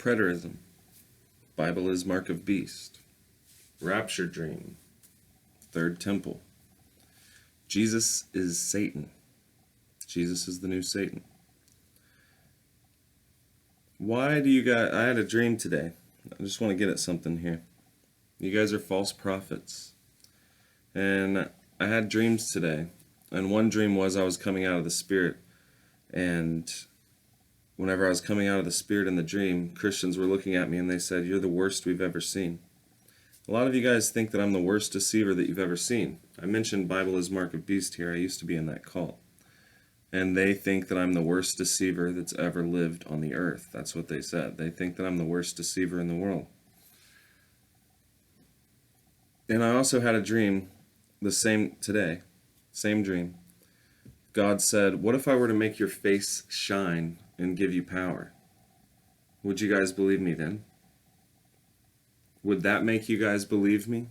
Preterism, BibleIsMarkOfBeast, Rapture Dream, Third Temple. Jesus is Satan. Jesus is the new Satan. Why do you guys... I had a dream today. I just want to get at something here. You guys are false prophets. And I had dreams today. And one dream was I was coming out of the Spirit. And whenever I was coming out of the Spirit in the dream, Christians were looking at me and they said, "You're the worst we've ever seen." A lot of you guys think that I'm the worst deceiver that you've ever seen. I mentioned BibleIsMarkOfBeast here. I used to be in that cult. And they think that I'm the worst deceiver that's ever lived on the earth. That's what they said. They think that I'm the worst deceiver in the world. And I also had a dream, the same today, same dream. God said, "What if I were to make your face shine and give you power? Would you guys believe me then? Would that make you guys believe me?"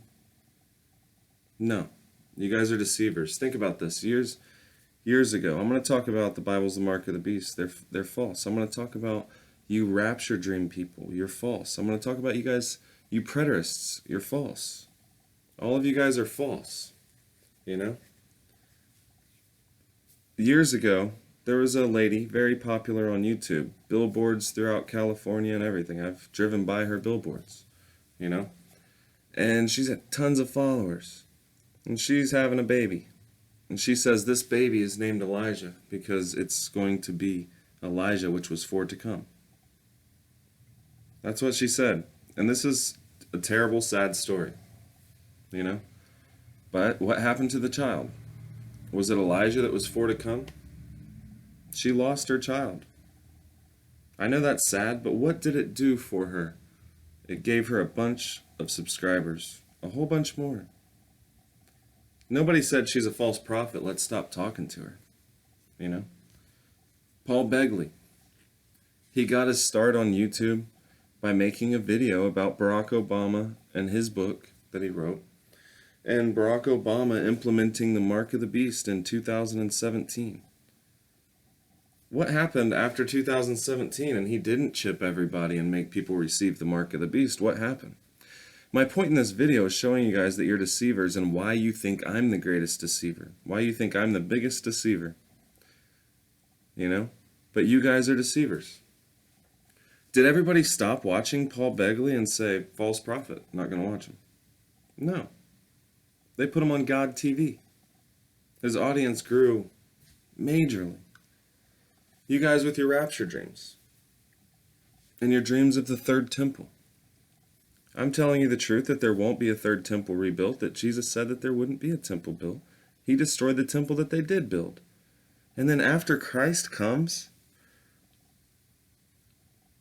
No. You guys are deceivers. Think about this. Years ago, I'm going to talk about the Bible's the mark of the beast. They're false. I'm going to talk about you rapture dream people. You're false. I'm going to talk about you guys, you preterists. You're false. All of you guys are false. You know? Years ago, there was a lady, very popular on YouTube, billboards throughout California and everything. I've driven by her billboards, you know? And she's had tons of followers. And she's having a baby. And she says this baby is named Elijah because it's going to be Elijah, which was for to come. That's what she said. And this is a terrible, sad story, you know? But what happened to the child? Was it Elijah that was for to come? She lost her child. I know that's sad, but what did it do for her? It gave her a bunch of subscribers, a whole bunch more. Nobody said she's a false prophet. Let's stop talking to her. You know? Paul Begley. He got his start on YouTube by making a video about Barack Obama and his book that he wrote. And Barack Obama implementing the mark of the beast in 2017. What happened after 2017 and he didn't chip everybody and make people receive the mark of the beast? What happened? My point in this video is showing you guys that you're deceivers and why you think I'm the greatest deceiver. Why you think I'm the biggest deceiver. You know? But you guys are deceivers. Did everybody stop watching Paul Begley and say, false prophet, not going to watch him? No. They put him on God TV. His audience grew majorly. You guys with your rapture dreams. And your dreams of the third temple. I'm telling you the truth that there won't be a third temple rebuilt, that Jesus said that there wouldn't be a temple built. He destroyed the temple that they did build. And then after Christ comes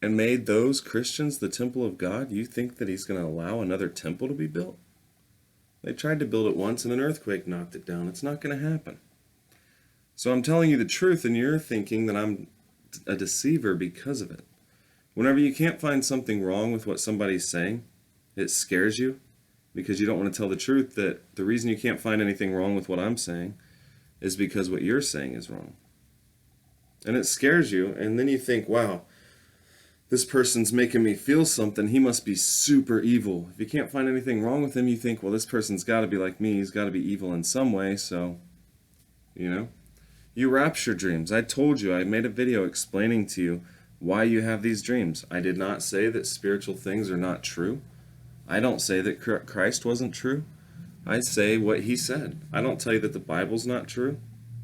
and made those Christians the temple of God, you think that he's going to allow another temple to be built? They tried to build it once and an earthquake knocked it down. It's not going to happen. So I'm telling you the truth and you're thinking that I'm a deceiver because of it. Whenever you can't find something wrong with what somebody's saying, it scares you because you don't want to tell the truth that the reason you can't find anything wrong with what I'm saying is because what you're saying is wrong. And it scares you, and then you think, wow, this person's making me feel something. He must be super evil. If you can't find anything wrong with him, you think, well, this person's got to be like me. He's got to be evil in some way, so, you know. You rapture dreams. I told you, I made a video explaining to you why you have these dreams. I did not say that spiritual things are not true. I don't say that Christ wasn't true. I say what he said. I don't tell you that the Bible's not true.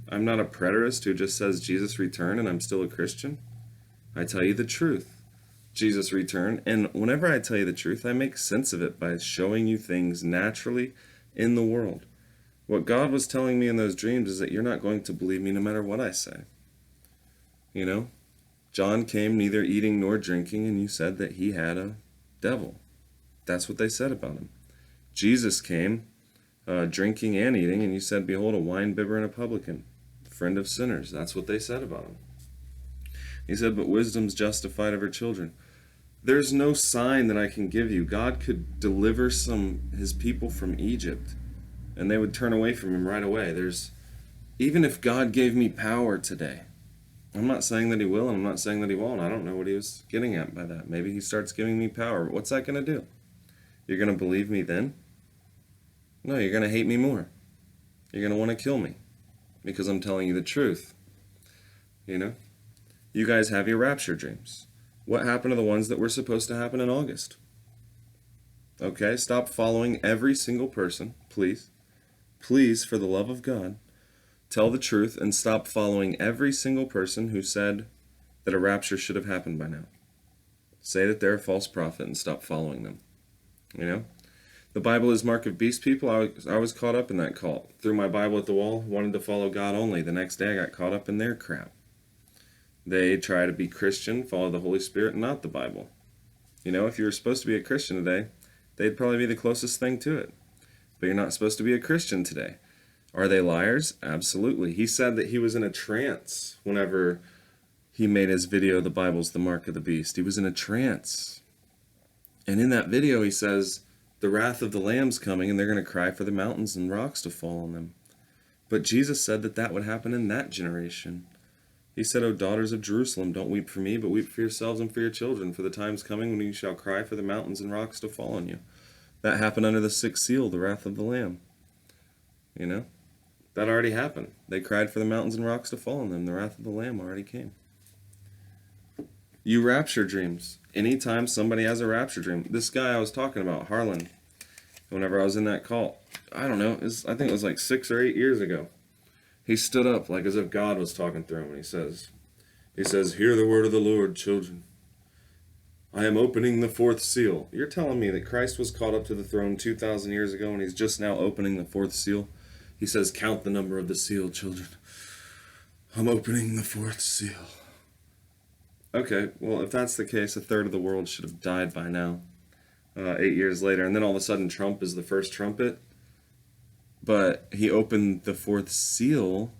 I'm not a preterist who just says Jesus returned and I'm still a Christian. I tell you the truth. Jesus returned, and whenever I tell you the truth, I make sense of it by showing you things naturally in the world. What God was telling me in those dreams is that you're not going to believe me no matter what I say. You know? John came neither eating nor drinking, and you said that he had a devil. That's what they said about him. Jesus came drinking and eating, and you said, behold, a wine-bibber and a publican, friend of sinners. That's what they said about him. He said, but wisdom's justified of her children. There's no sign that I can give you. God could deliver his people from Egypt, and they would turn away from him right away. Even if God gave me power today, I'm not saying that he will, and I'm not saying that he won't. I don't know what he was getting at by that. Maybe he starts giving me power. What's that going to do? You're going to believe me then? No, you're going to hate me more. You're going to want to kill me because I'm telling you the truth. You know? You guys have your rapture dreams. What happened to the ones that were supposed to happen in August? Okay, stop following every single person, please. Please, for the love of God, tell the truth and stop following every single person who said that a rapture should have happened by now. Say that they're a false prophet and stop following them. You know? The BibleIsMarkOfBeast people, I was caught up in that cult. Threw my Bible at the wall, wanted to follow God only. The next day I got caught up in their crap. They try to be Christian, follow the Holy Spirit, not the Bible. You know, if you were supposed to be a Christian today, they'd probably be the closest thing to it. But you're not supposed to be a Christian today. Are they liars? Absolutely. He said that he was in a trance whenever he made his video, The Bible's the Mark of the Beast. He was in a trance. And in that video he says, the wrath of the Lamb's coming and they're going to cry for the mountains and rocks to fall on them. But Jesus said that that would happen in that generation. He said, O daughters of Jerusalem, don't weep for me, but weep for yourselves and for your children, for the time's coming when you shall cry for the mountains and rocks to fall on you. That happened under the sixth seal, the wrath of the Lamb. You know? That already happened. They cried for the mountains and rocks to fall on them. The wrath of the Lamb already came. You rapture dreams. Anytime somebody has a rapture dream. This guy I was talking about, Harlan, whenever I was in that cult, I don't know, I think it was like 6 or 8 years ago. He stood up like as if God was talking through him, and he says, hear the word of the Lord, children. I am opening the fourth seal. You're telling me that Christ was caught up to the throne 2,000 years ago and he's just now opening the fourth seal? He says, count the number of the seal, children. I'm opening the fourth seal. Okay, well, if that's the case, a third of the world should have died by now, 8 years later. And then all of a sudden Trump is the first trumpet. But he opened the fourth seal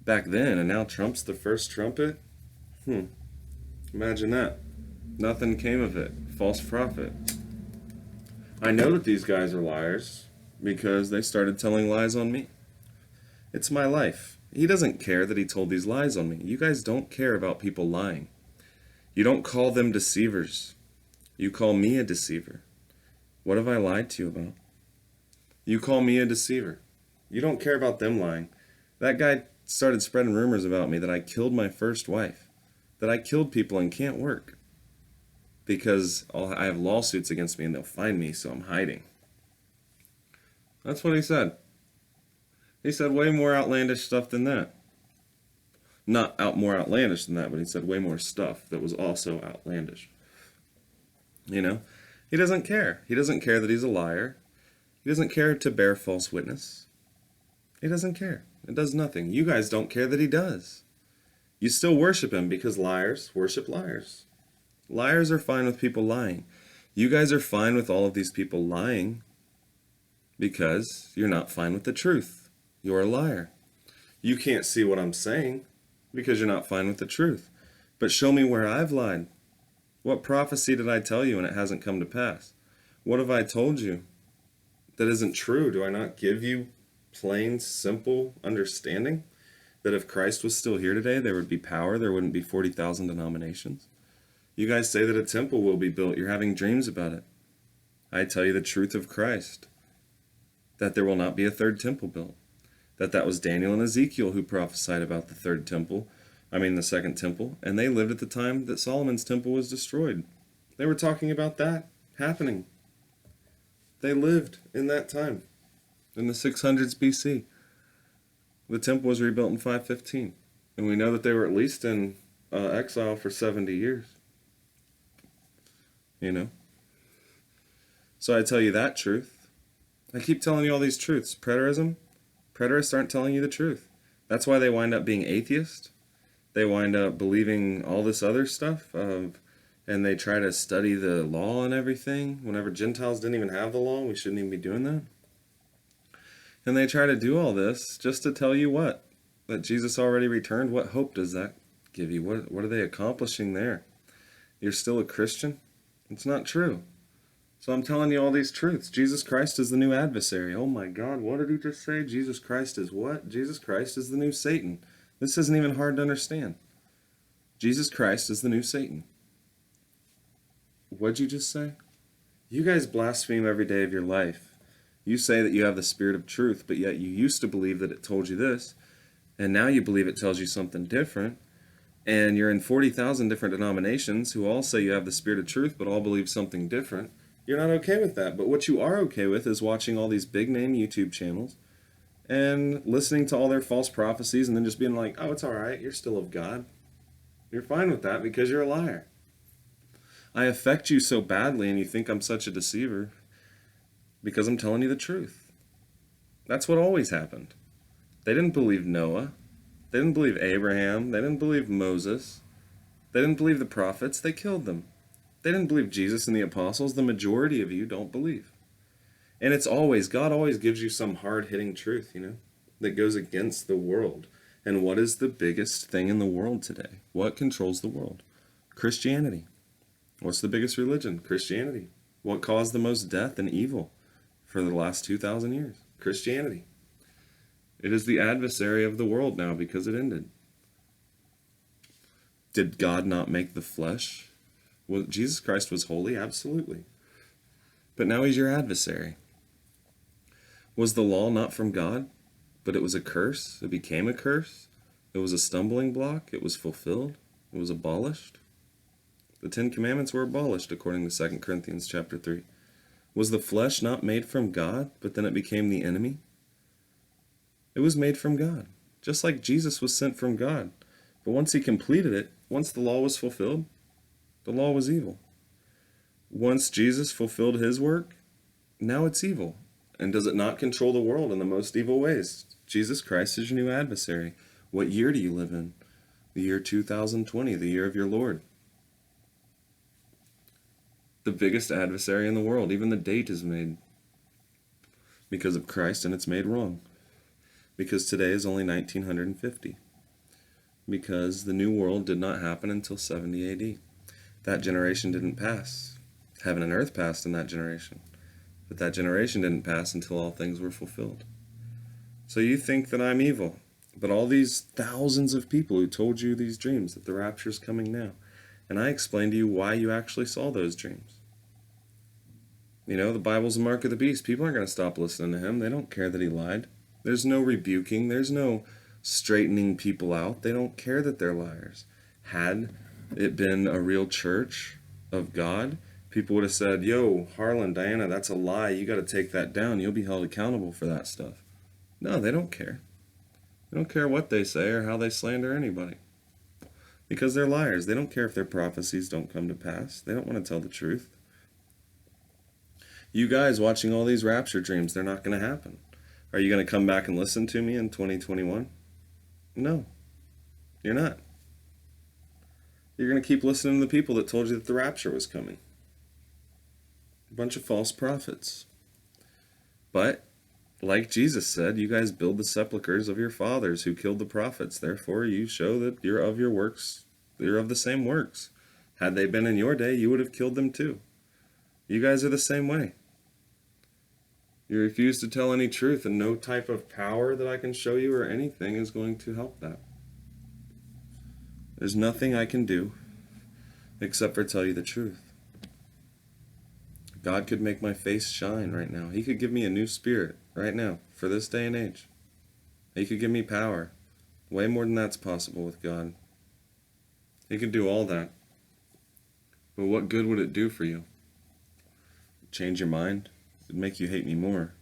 back then, and now Trump's the first trumpet? Imagine that. Nothing came of it. False prophet. I know that these guys are liars because they started telling lies on me. It's my life. He doesn't care that he told these lies on me. You guys don't care about people lying. You don't call them deceivers. You call me a deceiver. What have I lied to you about? You call me a deceiver. You don't care about them lying. That guy started spreading rumors about me that I killed my first wife, that I killed people and can't work because I have lawsuits against me and they'll find me, so I'm hiding. That's what he said. He said way more outlandish stuff than that. Not more outlandish than that, but he said way more stuff that was also outlandish. You know? He doesn't care. He doesn't care that he's a liar. He doesn't care to bear false witness. He doesn't care. It does nothing. You guys don't care that he does. You still worship him because liars worship liars. Liars are fine with people lying. You guys are fine with all of these people lying because you're not fine with the truth. You're a liar. You can't see what I'm saying because you're not fine with the truth. But show me where I've lied. What prophecy did I tell you and it hasn't come to pass? What have I told you that isn't true? Do I not give you plain, simple understanding that if Christ was still here today, there would be power, there wouldn't be 40,000 denominations? You guys say that a temple will be built. You're having dreams about it. I tell you the truth of Christ, that there will not be a third temple built. That was Daniel and Ezekiel who prophesied about the the second temple, and they lived at the time that Solomon's temple was destroyed. They were talking about that happening. They lived in that time, in the 600s BC. The temple was rebuilt in 515, and we know that they were at least in exile for 70 years. You know? So I tell you that truth. I keep telling you all these truths. Preterism? Preterists aren't telling you the truth. That's why they wind up being atheist. They wind up believing all this other stuff, and they try to study the law and everything. Whenever Gentiles didn't even have the law, we shouldn't even be doing that. And they try to do all this just to tell you what? That Jesus already returned? What hope does that give you? What are they accomplishing there? You're still a Christian? It's not true. So I'm telling you all these truths. Jesus Christ is the new adversary. Oh my God, what did he just say? Jesus Christ is what? Jesus Christ is the new Satan. This isn't even hard to understand. Jesus Christ is the new Satan. What'd you just say? You guys blaspheme every day of your life. You say that you have the spirit of truth, but yet you used to believe that it told you this, and now you believe it tells you something different, and you're in 40,000 different denominations who all say you have the spirit of truth, but all believe something different. You're not okay with that, but what you are okay with is watching all these big-name YouTube channels and listening to all their false prophecies and then just being like, oh, it's all right, you're still of God. You're fine with that because you're a liar. I affect you so badly and you think I'm such a deceiver because I'm telling you the truth. That's what always happened. They didn't believe Noah. They didn't believe Abraham. They didn't believe Moses. They didn't believe the prophets. They killed them. They didn't believe Jesus and the apostles. The majority of you don't believe. And it's always, God always gives you some hard-hitting truth, that goes against the world. And what is the biggest thing in the world today? What controls the world? Christianity. What's the biggest religion? Christianity. What caused the most death and evil for the last 2,000 years? Christianity. It is the adversary of the world now because it ended. Did God not make the flesh? Well, Jesus Christ was holy? Absolutely. But now he's your adversary. Was the law not from God? But it was a curse. It became a curse. It was a stumbling block. It was fulfilled. It was abolished. The 10 Commandments were abolished according to 2 Corinthians chapter 3. Was the flesh not made from God, but then it became the enemy? It was made from God, just like Jesus was sent from God. But once he completed it, once the law was fulfilled, the law was evil. Once Jesus fulfilled his work, now it's evil. And does it not control the world in the most evil ways? Jesus Christ is your new adversary. What year do you live in? The year 2020, the year of your Lord. The biggest adversary in the world. Even the date is made because of Christ, and it's made wrong. Because today is only 1950. Because the New World did not happen until 70 AD. That generation didn't pass. Heaven and earth passed in that generation. But that generation didn't pass until all things were fulfilled. So you think that I'm evil. But all these thousands of people who told you these dreams, that the rapture is coming now. And I explained to you why you actually saw those dreams. The Bible's the mark of the beast. People aren't going to stop listening to him. They don't care that he lied. There's no rebuking. There's no straightening people out. They don't care that they're liars. Had it been a real church of God, people would have said, yo, Harlan, Diana, that's a lie. You got to take that down. You'll be held accountable for that stuff. No, they don't care. They don't care what they say or how they slander anybody. Because they're liars. They don't care if their prophecies don't come to pass. They don't want to tell the truth. You guys watching all these rapture dreams, they're not going to happen. Are you going to come back and listen to me in 2021? No, you're not. You're going to keep listening to the people that told you that the rapture was coming. A bunch of false prophets. But, like Jesus said, you guys build the sepulchres of your fathers who killed the prophets. Therefore, you show that you're of your works. You're of the same works. Had they been in your day, you would have killed them too. You guys are the same way. You refuse to tell any truth, and no type of power that I can show you or anything is going to help that. There's nothing I can do except for tell you the truth. God could make my face shine right now. He could give me a new spirit right now for this day and age. He could give me power. Way more than that's possible with God. He could do all that. But what good would it do for you? Change your mind? It'd make you hate me more.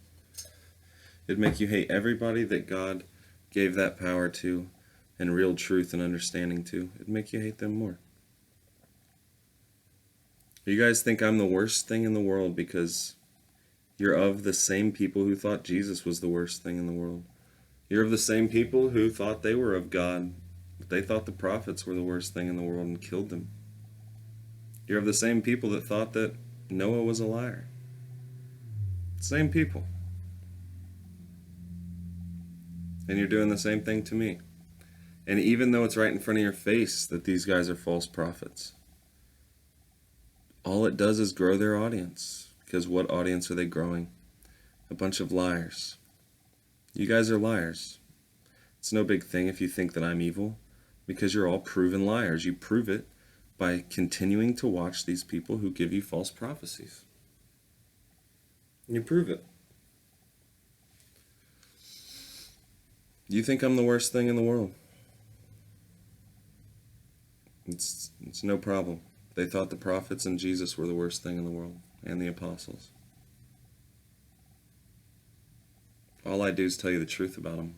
It'd make you hate everybody that God gave that power to and real truth and understanding to. It'd make you hate them more. You guys think I'm the worst thing in the world because you're of the same people who thought Jesus was the worst thing in the world. You're of the same people who thought they were of God, but they thought the prophets were the worst thing in the world and killed them. You're of the same people that thought that Noah was a liar. Same people. And you're doing the same thing to me. And even though it's right in front of your face that these guys are false prophets, all it does is grow their audience. Because what audience are they growing? A bunch of liars. You guys are liars. It's no big thing if you think that I'm evil, because you're all proven liars. You prove it by continuing to watch these people who give you false prophecies. You prove it. You think I'm the worst thing in the world. It's no problem. They thought the prophets and Jesus were the worst thing in the world, and the apostles. All I do is tell you the truth about them.